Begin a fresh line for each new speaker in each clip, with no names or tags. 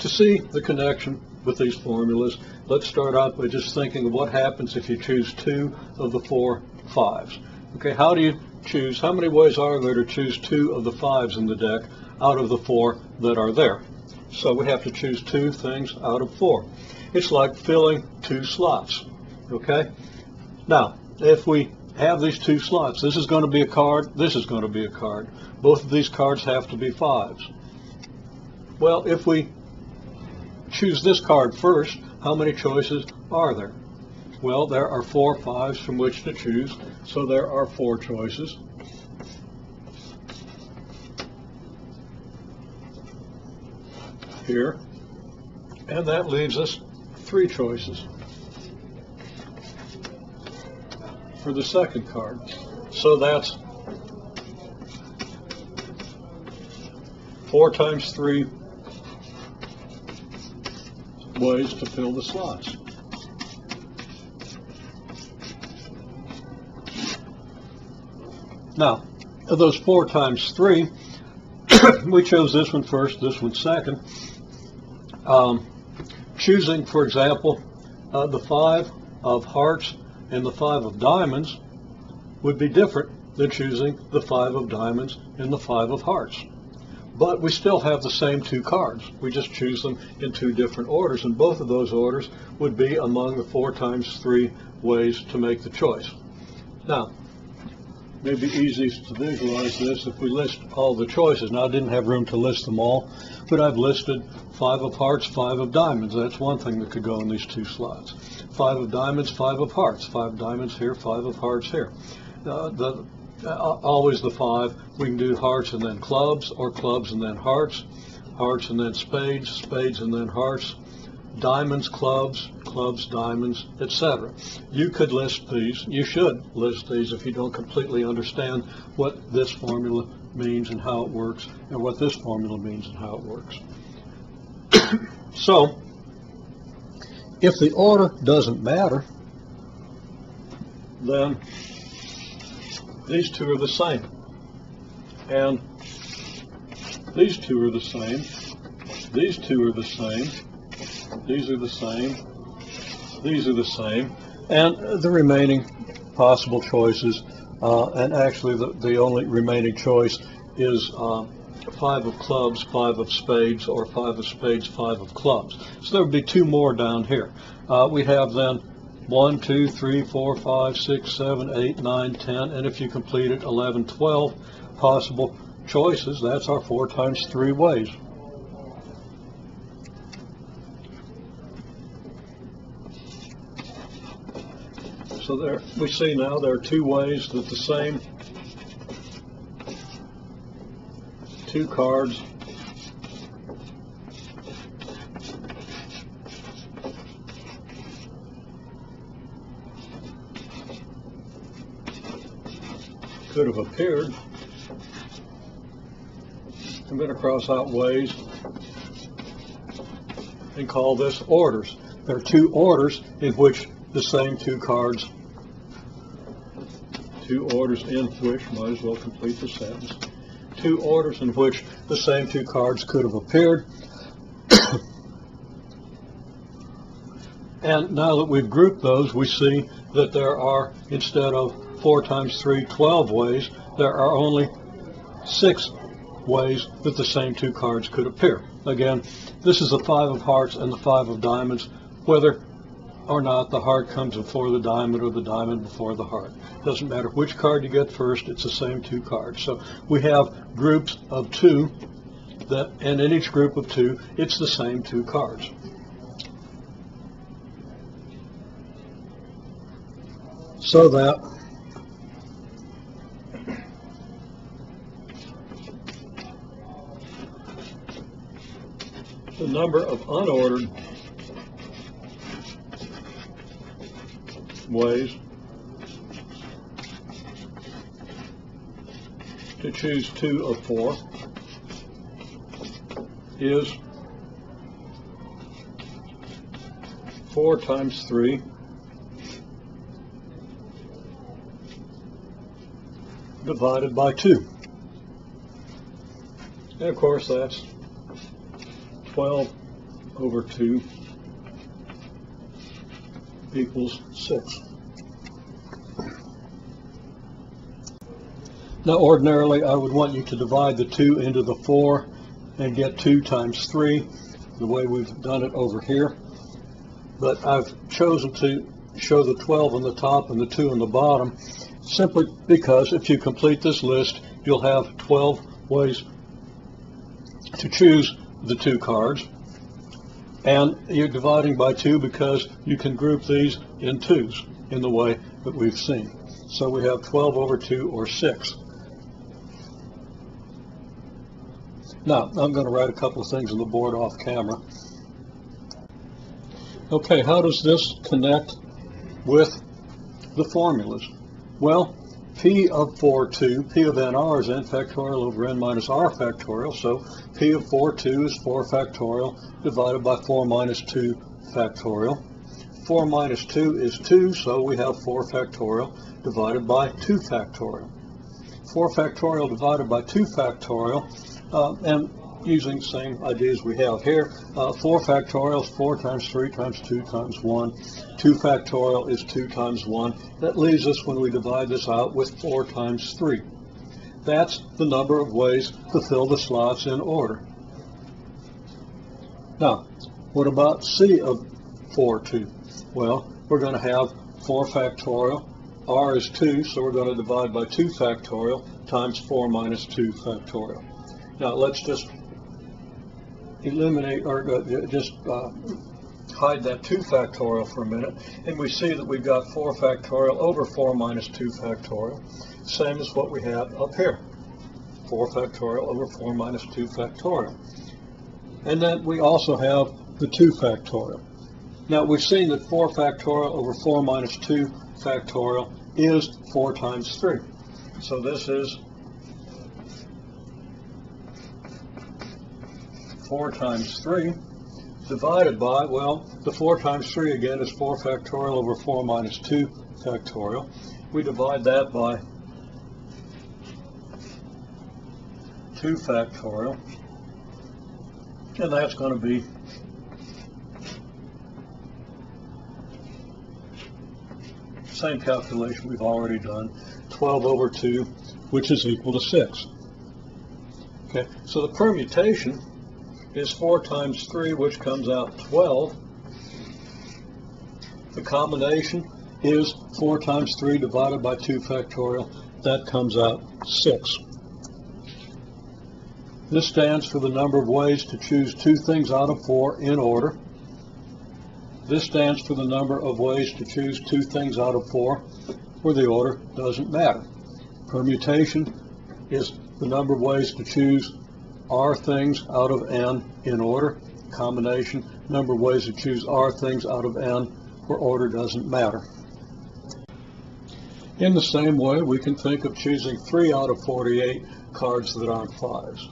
To see the connection with these formulas, let's start out by just thinking of what happens if you choose 2 of the 4 5s. Okay, how do you choose? How many ways are there to choose 2 of the 5s in the deck out of the 4 that are there? So we have to choose 2 things out of 4. It's like filling 2 slots. Okay? Now, if we have these 2 slots, this is going to be a card, this is going to be a card. Both of these cards have to be 5s. Well, if we choose this card first, how many choices are there? Well, there are 4 5s from which to choose, so there are 4 choices. Here, and that leaves us 3 choices for the second card. So that's 4 times 3 ways to fill the slots. Now, of those 4 times 3, we chose this one first, this one second. Choosing, for example, the 5 of hearts and the 5 of diamonds would be different than choosing the 5 of diamonds and the 5 of hearts. But we still have the same 2 cards. We just choose them in 2 different orders, and both of those orders would be among the 4 times 3 ways to make the choice. Now, maybe easiest to visualize this if we list all the choices. Now, I didn't have room to list them all, but I've listed 5 of hearts, 5 of diamonds. That's one thing that could go in these 2 slots. 5 of diamonds, 5 of hearts. 5 diamonds here, 5 of hearts here. Always the 5. We can do hearts and then clubs, or clubs and then hearts, hearts and then spades, spades and then hearts, diamonds, clubs, clubs, diamonds, etc. You could list these. You should list these if you don't completely understand what this formula means and how it works, and what this formula means and how it works. So, if the order doesn't matter, then these 2 are the same, and these 2 are the same, these 2 are the same, these are the same, these are the same, and the remaining possible choices, and actually the only remaining choice is 5 of clubs, 5 of spades, or 5 of spades, 5 of clubs. So there would be 2 more down here. We have then 1, 2, 3, 4, 5, 6, 7, 8, 9, 10, and if you complete it, 11, 12 possible choices. That's our 4 times 3 ways. So there, we see now there are 2 ways that the same 2 cards could have appeared. I'm going to cross out ways and call this orders. There are 2 orders in which the same 2 cards, 2 orders in which, might as well complete the sentence, 2 orders in which the same 2 cards could have appeared. And now that we've grouped those, we see that there are, instead of 4 times 3, 12 ways, there are only 6 ways that the same 2 cards could appear. Again, this is the 5 of hearts and the 5 of diamonds, whether or not the heart comes before the diamond or the diamond before the heart. Doesn't matter which card you get first, it's the same 2 cards. So we have groups of 2, and in each group of 2, it's the same 2 cards. So that the number of unordered ways to choose 2 of 4 is 4 times 3 divided by 2. And of course that's 12 over 2 equals 6. Now ordinarily I would want you to divide the 2 into the 4 and get 2 times 3, the way we've done it over here. But I've chosen to show the 12 on the top and the 2 on the bottom simply because if you complete this list, you'll have 12 ways to choose the 2 cards. And you're dividing by 2 because you can group these in 2s in the way that we've seen. So we have 12 over 2 or 6. Now, I'm going to write a couple of things on the board off camera. Okay, how does this connect with the formulas? Well, P of 4, 2, P of nr is n factorial over n minus r factorial, so P of 4, 2 is 4 factorial divided by 4 minus 2 factorial. 4 minus 2 is 2, so we have 4 factorial divided by 2 factorial. 4 factorial divided by 2 factorial, and using the same ideas we have here, 4 factorial is 4 times 3 times 2 times 1. 2 factorial is 2 times 1. That leaves us, when we divide this out, with 4 times 3. That's the number of ways to fill the slots in order. Now, what about C of 4, 2? Well, we're going to have 4 factorial. R is 2, so we're going to divide by 2 factorial times 4 minus 2 factorial. Now, let's just eliminate, or hide that 2 factorial for a minute, and we see that we've got 4 factorial over 4 minus 2 factorial, same as what we have up here, 4 factorial over 4 minus 2 factorial. And then we also have the 2 factorial. Now, we've seen that 4 factorial over 4 minus 2 factorial is 4 times 3. So this is 4 times 3 divided by, well, the 4 times 3 again is 4 factorial over 4 minus 2 factorial. We divide that by 2 factorial, and that's going to be the same calculation we've already done, 12 over 2, which is equal to 6. Okay, so the permutation is 4 times 3, which comes out 12. The combination is 4 times 3 divided by 2 factorial. That comes out 6. This stands for the number of ways to choose 2 things out of 4 in order. This stands for the number of ways to choose 2 things out of 4 where the order doesn't matter. Permutation is the number of ways to choose R things out of n in order. Combination, number of ways to choose R things out of n where order doesn't matter. In the same way, we can think of choosing 3 out of 48 cards that aren't 5s.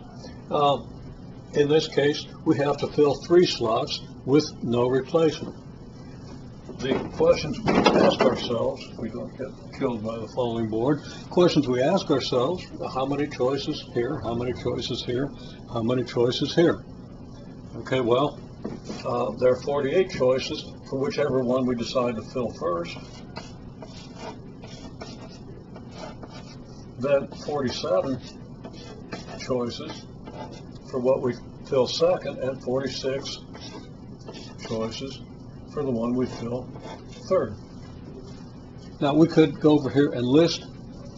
In this case, we have to fill 3 slots with no replacement. The questions we ask ourselves, if we don't get killed by the falling board, questions we ask ourselves, how many choices here, how many choices here, how many choices here? Okay, well, there are 48 choices for whichever one we decide to fill first. Then 47 choices for what we fill second, and 46 choices for the one we fill third. Now, we could go over here and list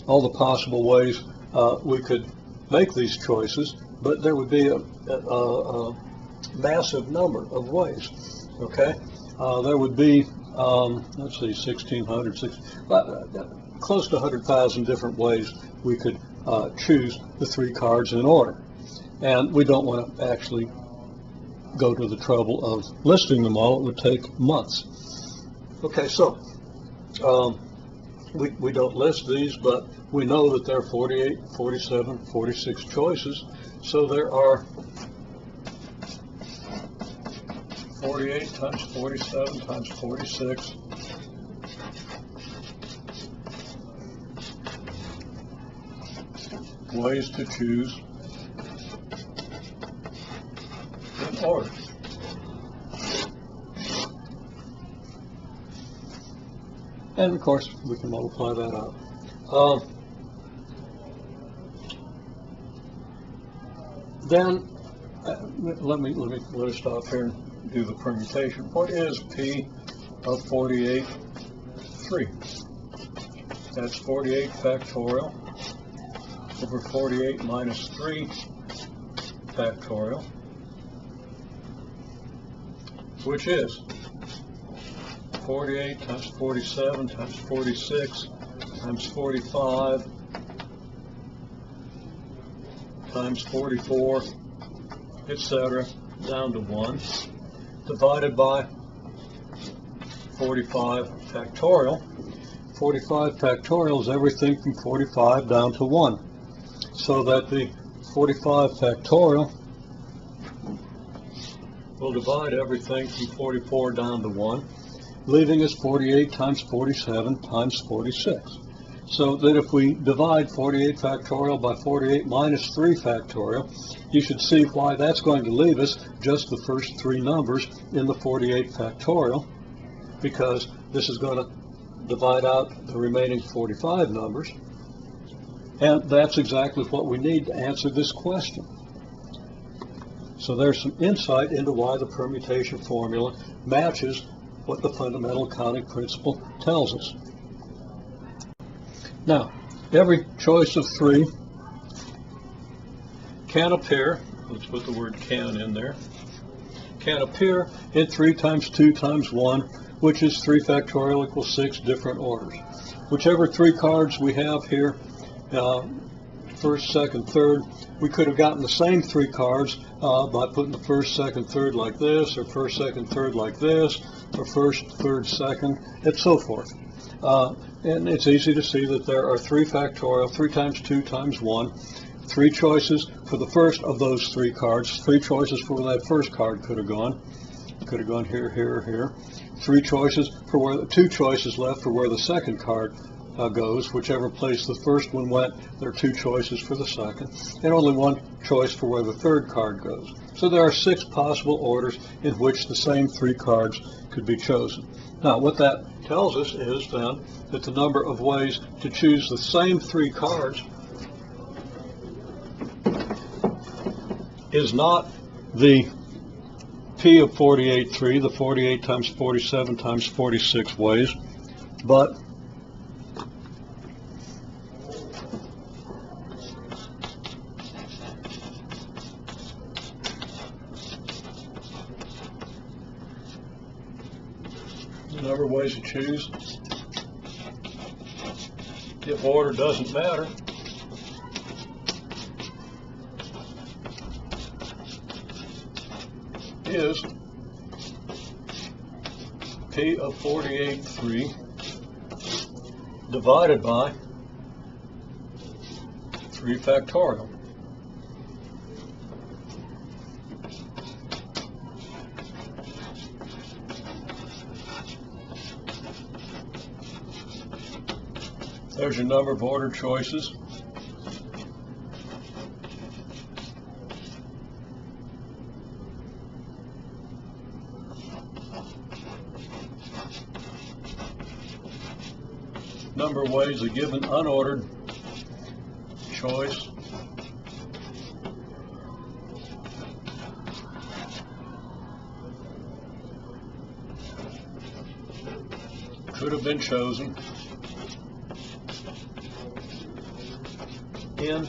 all the possible ways we could make these choices, but there would be a massive number of ways. Okay, there would be let's see, 1,600, close to 100,000 different ways we could choose the 3 cards in order, and we don't want to actually go to the trouble of listing them all. It would take months. Okay, so we don't list these, but we know that there are 48, 47, 46 choices. So there are 48 times 47 times 46 ways to choose in order. And of course, we can multiply that out. Then let me stop here and do the permutation. What is P of 48, 3? That's 48 factorial over 48 minus 3 factorial, which is 48 times 47 times 46 times 45 times 44, etc., down to 1, divided by 45 factorial. 45 factorial is everything from 45 down to 1. So that the 45 factorial will divide everything from 44 down to 1, leaving us 48 times 47 times 46. So that if we divide 48 factorial by 48 minus 3 factorial, you should see why that's going to leave us just the first 3 numbers in the 48 factorial, because this is going to divide out the remaining 45 numbers. And that's exactly what we need to answer this question. So there's some insight into why the permutation formula matches what the fundamental counting principle tells us. Now, every choice of 3 can appear, let's put the word can in there, can appear in 3 times 2 times 1, which is 3 factorial equals 6 different orders. Whichever 3 cards we have here, first, second, third, we could have gotten the same 3 cards by putting the first, second, third like this, or first, second, third like this, or first, third, second, and so forth. And it's easy to see that there are 3 factorial, 3 times 2 times 1, 3 choices for the first of those 3 cards, 3 choices for where that first card could have gone. Could have gone here, here, here. 3 choices for where, 2 choices left for where the second card goes. Whichever place the first one went, there are 2 choices for the second, and only 1 choice for where the third card goes. So there are 6 possible orders in which the same 3 cards could be chosen. Now, what that tells us is then that the number of ways to choose the same 3 cards is not the P of 48, 3, the 48 times 47 times 46 ways, but the number of ways to choose, if order doesn't matter, is P of 48, 3 divided by 3 factorial. There's your number of ordered choices. Number of ways a given unordered choice could have been chosen in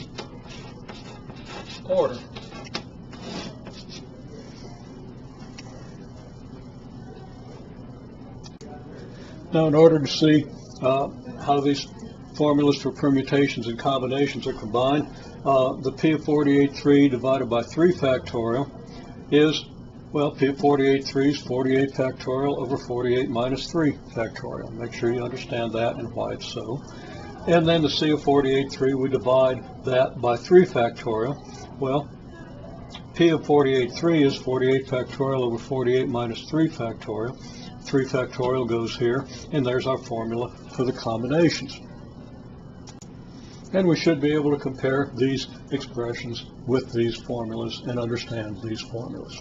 order. Now, in order to see how these formulas for permutations and combinations are combined, the P of 48, 3 divided by 3 factorial is, well, P of 48, 3 is 48 factorial over 48 minus 3 factorial. Make sure you understand that and why it's so. And then the C of 48, 3, we divide that by 3 factorial. Well, P of 48, 3 is 48 factorial over 48 minus 3 factorial. 3 factorial goes here, and there's our formula for the combinations. And we should be able to compare these expressions with these formulas and understand these formulas.